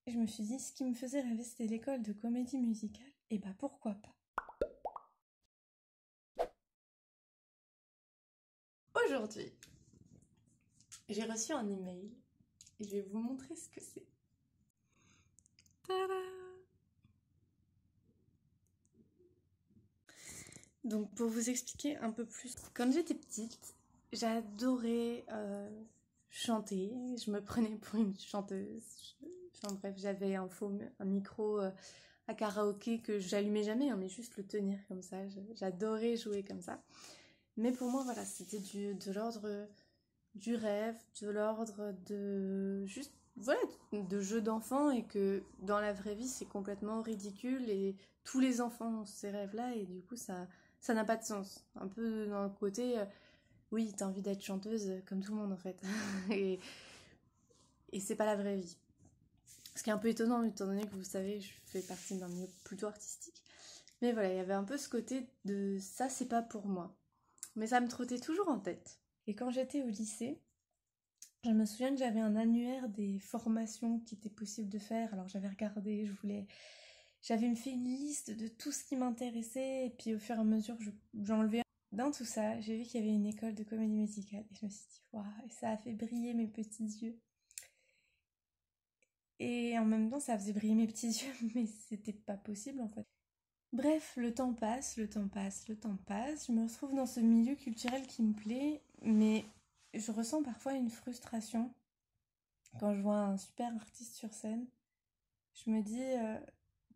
Et je me suis dit, ce qui me faisait rêver, c'était l'école de comédie musicale. Et bah pourquoi pas. Aujourd'hui, j'ai reçu un email et je vais vous montrer ce que c'est. Tada! Donc pour vous expliquer un peu plus, quand j'étais petite, j'adorais chanter. Je me prenais pour une chanteuse. Enfin bref, j'avais un micro à karaoké que j'allumais jamais, hein, mais juste le tenir comme ça. J'adorais jouer comme ça. Mais pour moi, voilà, c'était de l'ordre du rêve, de l'ordre de juste, voilà, de jeu d'enfant, et que dans la vraie vie, c'est complètement ridicule et tous les enfants ont ces rêves-là et du coup, ça n'a pas de sens. Un peu dans le côté, oui, t'as envie d'être chanteuse comme tout le monde en fait. et, et c'est pas la vraie vie. Ce qui est un peu étonnant, étant donné que vous savez, je fais partie d'un milieu plutôt artistique. Mais voilà, il y avait un peu ce côté de ça, c'est pas pour moi. Mais ça me trottait toujours en tête. Et quand j'étais au lycée, je me souviens que j'avais un annuaire des formations qui étaient possibles de faire. Alors j'avais regardé, j'avais fait une liste de tout ce qui m'intéressait, et puis au fur et à mesure, j'enlevais. Dans tout ça, j'ai vu qu'il y avait une école de comédie musicale, et je me suis dit, waouh, et ça a fait briller mes petits yeux. Et en même temps, ça faisait briller mes petits yeux, mais c'était pas possible en fait. Bref, le temps passe, le temps passe, le temps passe. Je me retrouve dans ce milieu culturel qui me plaît, mais je ressens parfois une frustration quand je vois un super artiste sur scène. Je me dis,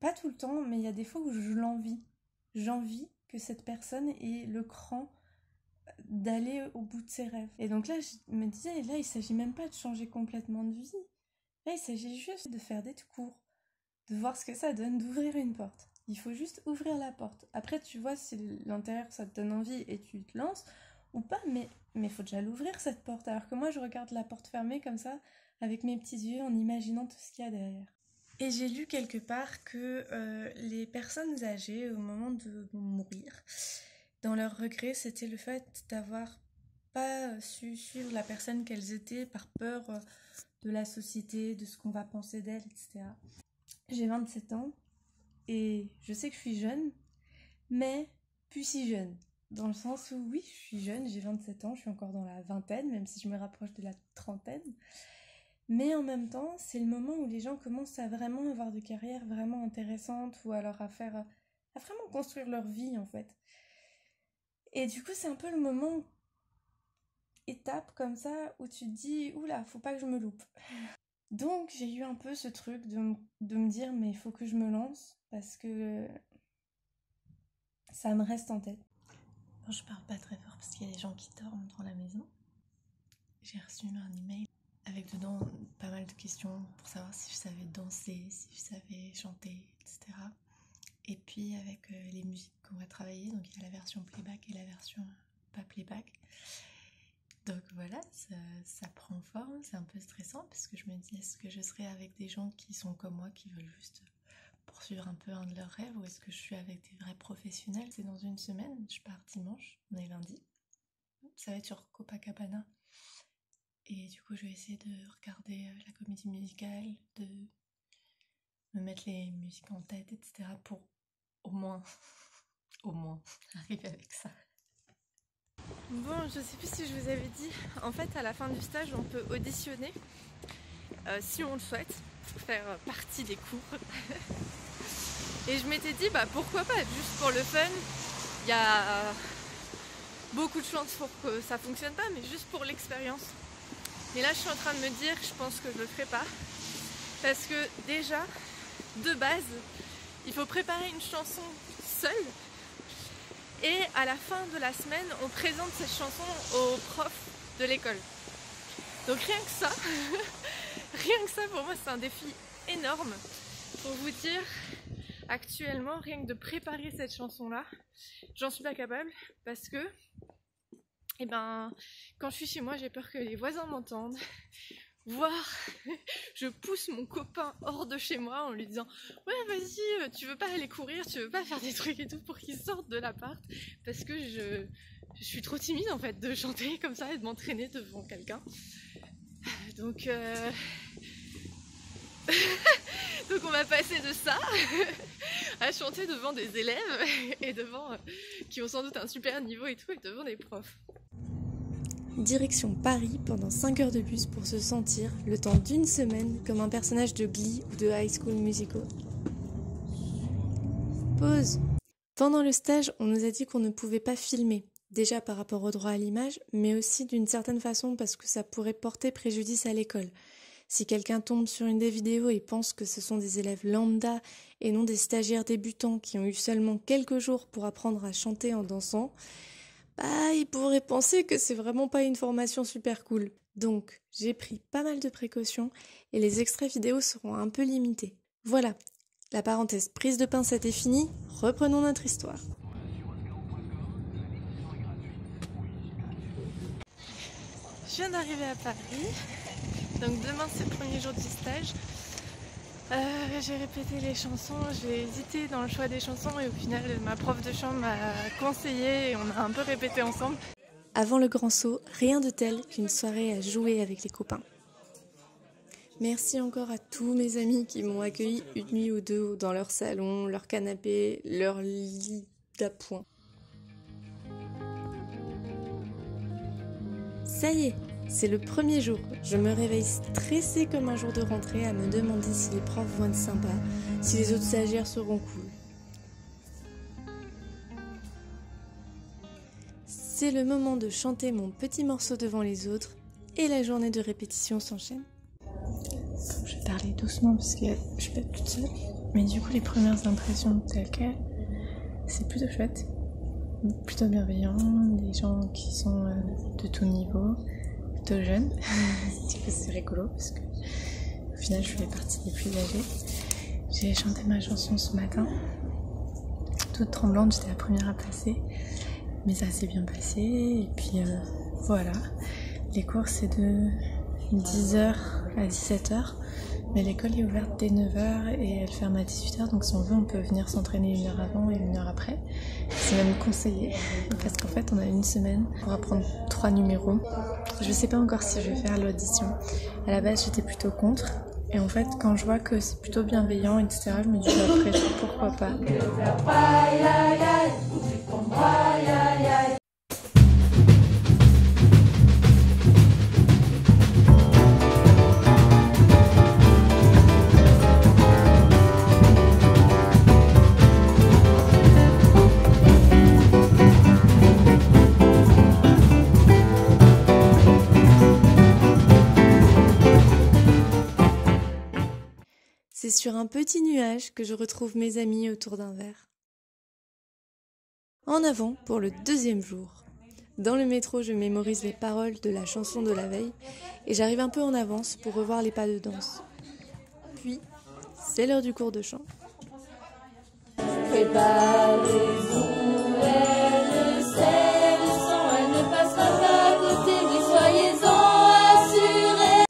pas tout le temps, mais il y a des fois où je l'envie. J'envie que cette personne ait le cran d'aller au bout de ses rêves. Et donc là, je me disais, là, il s'agit même pas de changer complètement de vie. Là, il s'agit juste de faire des cours, de voir ce que ça donne, d'ouvrir une porte. Il faut juste ouvrir la porte. Après, tu vois si l'intérieur, ça te donne envie et tu te lances, ou pas, mais il faut déjà l'ouvrir, cette porte. Alors que moi, je regarde la porte fermée comme ça, avec mes petits yeux, en imaginant tout ce qu'il y a derrière. Et j'ai lu quelque part que les personnes âgées, au moment de mourir, dans leur regret, c'était le fait d'avoir pas su suivre la personne qu'elles étaient par peur de la société, de ce qu'on va penser d'elles, etc. J'ai 27 ans et je sais que je suis jeune, mais plus si jeune. Dans le sens où oui, je suis jeune, j'ai 27 ans, je suis encore dans la vingtaine, même si je me rapproche de la trentaine. Mais en même temps, c'est le moment où les gens commencent à vraiment avoir des carrières vraiment intéressantes, ou alors à vraiment construire leur vie en fait. Et du coup, c'est un peu le moment, étape comme ça, où tu te dis, oula, faut pas que je me loupe. Donc j'ai eu un peu ce truc de me dire, mais il faut que je me lance, parce que ça me reste en tête. Bon, je parle pas très fort parce qu'il y a des gens qui dorment dans la maison. J'ai reçu un email avec dedans pas mal de questions pour savoir si je savais danser, si je savais chanter, etc. Et puis avec les musiques qu'on va travailler, donc il y a la version playback et la version pas playback. Donc voilà, ça prend forme, c'est un peu stressant parce que je me dis, est-ce que je serai avec des gens qui sont comme moi, qui veulent juste poursuivre un peu un de leurs rêves, ou est-ce que je suis avec des vrais professionnels? C'est dans une semaine, je pars dimanche, on est lundi. Ça va être sur Copacabana. Et du coup, je vais essayer de regarder la comédie musicale, de me mettre les musiques en tête, etc. pour au moins arriver avec ça. Bon, je sais plus si je vous avais dit, en fait à la fin du stage on peut auditionner si on le souhaite pour faire partie des cours. Et je m'étais dit pourquoi pas, juste pour le fun. Il y a beaucoup de chances pour que ça fonctionne pas, mais juste pour l'expérience. Mais là je suis en train de me dire, je pense que je le ferai pas, parce que déjà de base il faut préparer une chanson seule. Et à la fin de la semaine, on présente cette chanson aux profs de l'école. Donc rien que ça pour moi c'est un défi énorme. Pour vous dire, actuellement, rien que de préparer cette chanson-là, j'en suis pas capable parce que, quand je suis chez moi, j'ai peur que les voisins m'entendent. Voire, je pousse mon copain hors de chez moi en lui disant « Ouais, vas-y, tu veux pas aller courir, tu veux pas faire des trucs et tout » pour qu'il sorte de l'appart, parce que je suis trop timide en fait de chanter comme ça et de m'entraîner devant quelqu'un. Donc Donc on va passer de ça à chanter devant des élèves et devant qui ont sans doute un super niveau et tout, et devant des profs. Direction Paris pendant 5 heures de bus pour se sentir, le temps d'une semaine, comme un personnage de Glee ou de High School Musical. Pause. Pendant le stage, on nous a dit qu'on ne pouvait pas filmer, déjà par rapport au droit à l'image, mais aussi d'une certaine façon parce que ça pourrait porter préjudice à l'école. Si quelqu'un tombe sur une des vidéos et pense que ce sont des élèves lambda et non des stagiaires débutants qui ont eu seulement quelques jours pour apprendre à chanter en dansant, il pourrait penser que c'est vraiment pas une formation super cool. Donc, j'ai pris pas mal de précautions et les extraits vidéo seront un peu limités. Voilà, la parenthèse prise de pincette est finie, reprenons notre histoire. Je viens d'arriver à Paris, donc demain c'est le premier jour du stage. J'ai répété les chansons, j'ai hésité dans le choix des chansons et au final ma prof de chant m'a conseillé et on a un peu répété ensemble. Avant le grand saut, rien de tel qu'une soirée à jouer avec les copains. Merci encore à tous mes amis qui m'ont accueilli une nuit ou deux dans leur salon, leur canapé, leur lit d'appoint. Ça y est, c'est le premier jour. Je me réveille stressée comme un jour de rentrée à me demander si les profs vont être sympas, si les autres stagiaires seront cool. C'est le moment de chanter mon petit morceau devant les autres et la journée de répétition s'enchaîne. Je vais parler doucement parce que je suis pas toute seule. Mais du coup, les premières impressions telles quelles, c'est plutôt chouette. Plutôt bienveillant, des gens qui sont de tout niveau, plutôt jeunes. Du coup, c'est rigolo parce que au final, je fais partie des plus âgés. J'ai chanté ma chanson ce matin, toute tremblante, j'étais la première à passer. Mais ça s'est bien passé et puis voilà. Les cours c'est de 10h à 17h, mais l'école est ouverte dès 9h et elle ferme à 18h, donc si on veut on peut venir s'entraîner 1 heure avant et 1 heure après. C'est même conseillé parce qu'en fait on a une semaine pour apprendre 3 numéros. Je sais pas encore si je vais faire l'audition. À la base j'étais plutôt contre et en fait quand je vois que c'est plutôt bienveillant etc, je me dis après pourquoi pas. C'est sur un petit nuage que je retrouve mes amis autour d'un verre. En avant pour le 2e jour. Dans le métro, je mémorise les paroles de la chanson de la veille et j'arrive un peu en avance pour revoir les pas de danse. Puis, c'est l'heure du cours de chant. Préparez-vous, elle sait le son, elle ne passera pas à côté, mais soyez-en assurés.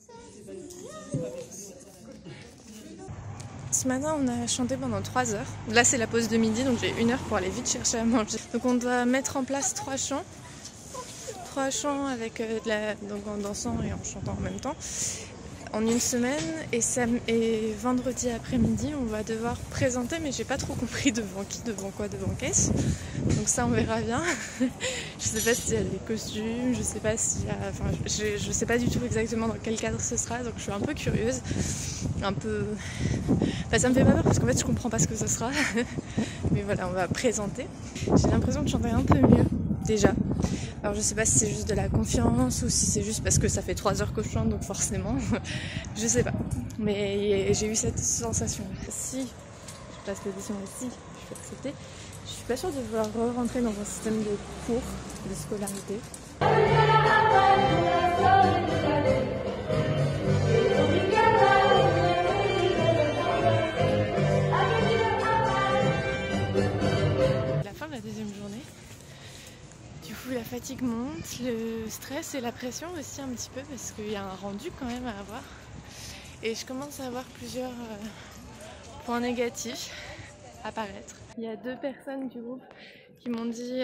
Ce matin on a chanté pendant 3 heures. Là c'est la pause de midi donc j'ai 1 heure pour aller vite chercher à manger. Donc on doit mettre en place 3 chants. 3 chants avec donc en dansant et en chantant en même temps. En une semaine et vendredi après-midi on va devoir présenter, mais j'ai pas trop compris devant qui, devant quoi, devant qu'est-ce. Donc ça on verra bien. Je sais pas s'il y a des costumes, je sais pas s'il y a, enfin je sais pas du tout exactement dans quel cadre ce sera, donc je suis un peu curieuse, un peu. Enfin, ça me fait pas peur parce qu'en fait je comprends pas ce que ce sera. Mais voilà, on va présenter. J'ai l'impression de chanter un peu mieux déjà. Alors je sais pas si c'est juste de la confiance ou si c'est juste parce que ça fait 3 heures que je chante, donc forcément, je sais pas. Mais j'ai eu cette sensation. Si je passe l'audition et si je suis acceptée, je suis pas sûre de vouloir rentrer dans un système de cours, de scolarité. La fin de la 2e journée. Du coup la fatigue monte, le stress et la pression aussi un petit peu parce qu'il y a un rendu quand même à avoir. Et je commence à avoir plusieurs points négatifs apparaître. Il y a 2 personnes du groupe qui m'ont dit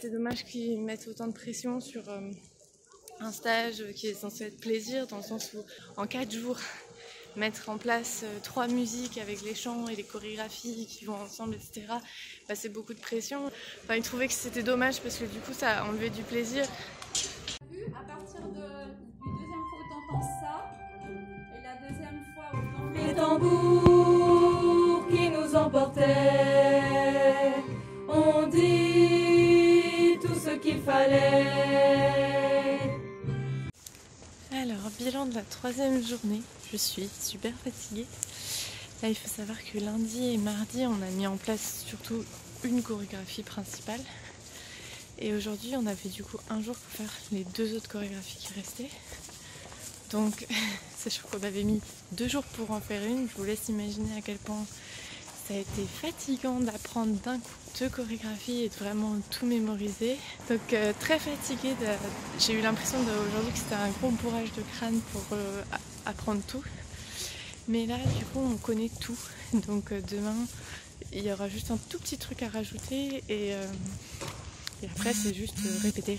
c'est dommage qu'ils mettent autant de pression sur un stage qui est censé être plaisir, dans le sens où en 4 jours mettre en place 3 musiques avec les chants et les chorégraphies qui vont ensemble, etc. Bah, c'est beaucoup de pression. Enfin, ils trouvaient que c'était dommage parce que du coup ça enlevait du plaisir. À partir du deuxième fois où t'entends ça, et la deuxième fois où t'entends les tambours qui nous emportaient, on dit tout ce qu'il fallait. Alors, bilan de la 3e journée, je suis super fatiguée. Là, il faut savoir que lundi et mardi, on a mis en place surtout une chorégraphie principale. Et aujourd'hui, on avait du coup un jour pour faire les 2 autres chorégraphies qui restaient. Donc, sachant qu'on avait mis 2 jours pour en faire une, je vous laisse imaginer à quel point ça a été fatigant d'apprendre d'un coup 2 chorégraphies et de vraiment tout mémoriser. Donc très fatiguée, j'ai eu l'impression aujourd'hui que c'était un gros bourrage de crâne pour apprendre tout. Mais là du coup on connaît tout, donc demain il y aura juste un tout petit truc à rajouter et après c'est juste répéter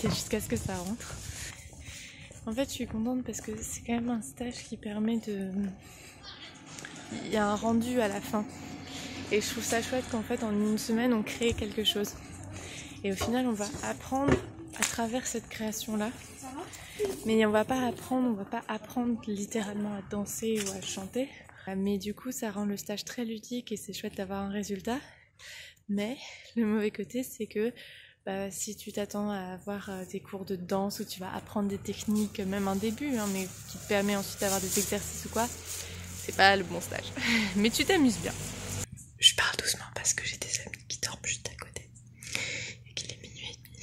jusqu'à ce que ça rentre. En fait je suis contente parce que c'est quand même un stage qui permet de... Il y a un rendu à la fin. Et je trouve ça chouette qu'en fait en une semaine on crée quelque chose. Et au final on va apprendre à travers cette création-là. Mais on va pas apprendre littéralement à danser ou à chanter. Mais du coup ça rend le stage très ludique et c'est chouette d'avoir un résultat. Mais le mauvais côté c'est que si tu t'attends à avoir des cours de danse où tu vas apprendre des techniques, même un début, hein, mais qui te permet ensuite d'avoir des exercices ou quoi, c'est pas le bon stage. Mais tu t'amuses bien. Je parle doucement parce que j'ai des amis qui dorment juste à côté et qu'il est minuit et demi.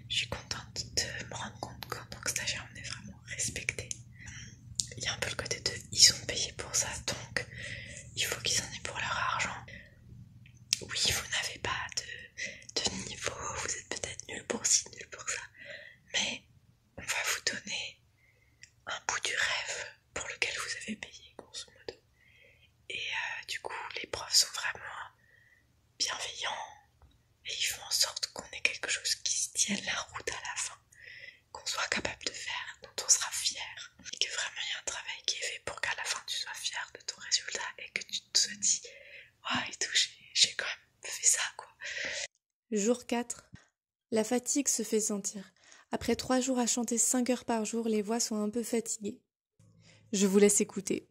Je suis contente de me rendre compte qu'en tant que stagiaire on est vraiment respecté. Il y a un peu le côté de ils ont payé pour ça, donc il faut qu'ils en aient pour leur argent. Oui, vous n'avez pas de niveau, vous êtes peut-être nul pour ci, nul pour ça, mais on va vous donner un bout du rêve pour lequel vous avez payé, grosso modo. Et du coup, les profs sont vraiment bienveillants et ils font en sorte qu'on ait quelque chose qui se tienne la route à la fin, qu'on soit capable de faire, dont on sera fier, et que vraiment il y a un travail qui est fait pour qu'à la fin tu sois fier de ton résultat et que tu te sois dit « Ouais, et tout, j'ai quand même fait ça, quoi ». Jour 4. La fatigue se fait sentir. Après 3 jours à chanter 5 heures par jour, les voix sont un peu fatiguées. Je vous laisse écouter.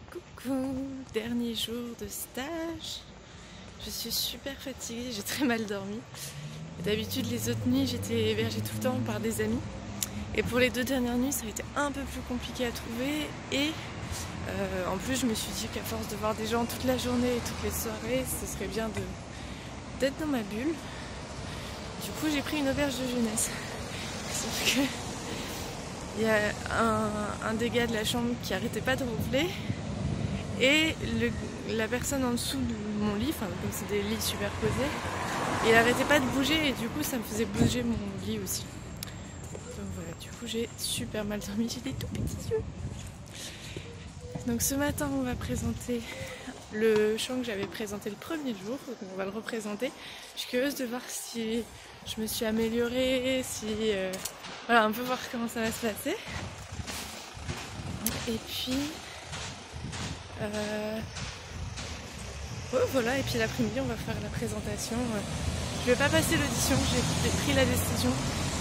Coucou, dernier jour de stage. Je suis super fatiguée, j'ai très mal dormi. D'habitude les autres nuits j'étais hébergée tout le temps par des amis. Et pour les 2 dernières nuits ça a été un peu plus compliqué à trouver. Et en plus je me suis dit qu'à force de voir des gens toute la journée et toutes les soirées, ce serait bien d'être dans ma bulle. Du coup j'ai pris une auberge de jeunesse. Sauf que il y a un des gars de la chambre qui arrêtait pas de ronfler. Et la personne en dessous de mon lit, enfin comme c'est des lits superposés, il arrêtait pas de bouger et du coup ça me faisait bouger mon lit aussi. Donc voilà, du coup j'ai super mal dormi, j'ai des tout petits yeux. Donc ce matin on va présenter le chant que j'avais présenté le premier jour, donc on va le représenter. Je suis curieuse de voir si je me suis améliorée, voilà, un peu voir comment ça va se passer. Et puis voilà, et puis l'après-midi on va faire la présentation. Je vais pas passer l'audition, j'ai pris la décision.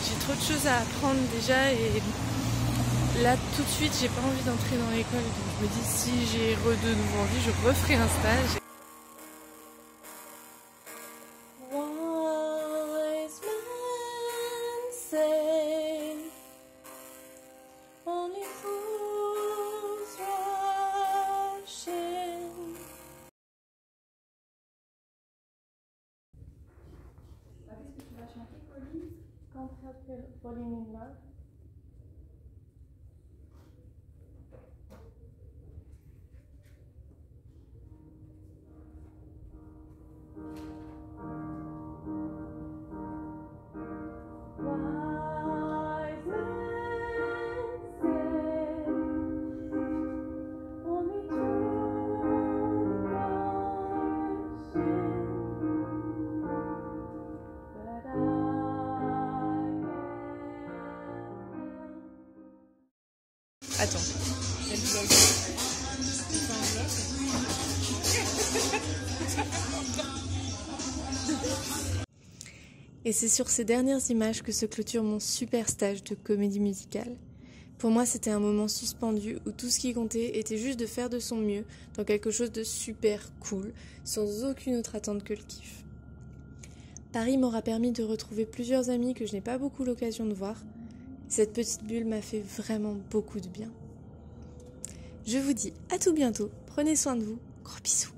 J'ai trop de choses à apprendre déjà et là tout de suite j'ai pas envie d'entrer dans l'école. Donc je me dis si j'ai de nouveau envie, je referai un stage. Falling in Love. Attends. Et c'est sur ces dernières images que se clôture mon super stage de comédie musicale. Pour moi, c'était un moment suspendu où tout ce qui comptait était juste de faire de son mieux dans quelque chose de super cool, sans aucune autre attente que le kiff. Paris m'aura permis de retrouver plusieurs amis que je n'ai pas beaucoup l'occasion de voir. Cette petite bulle m'a fait vraiment beaucoup de bien. Je vous dis à tout bientôt, prenez soin de vous, gros bisous.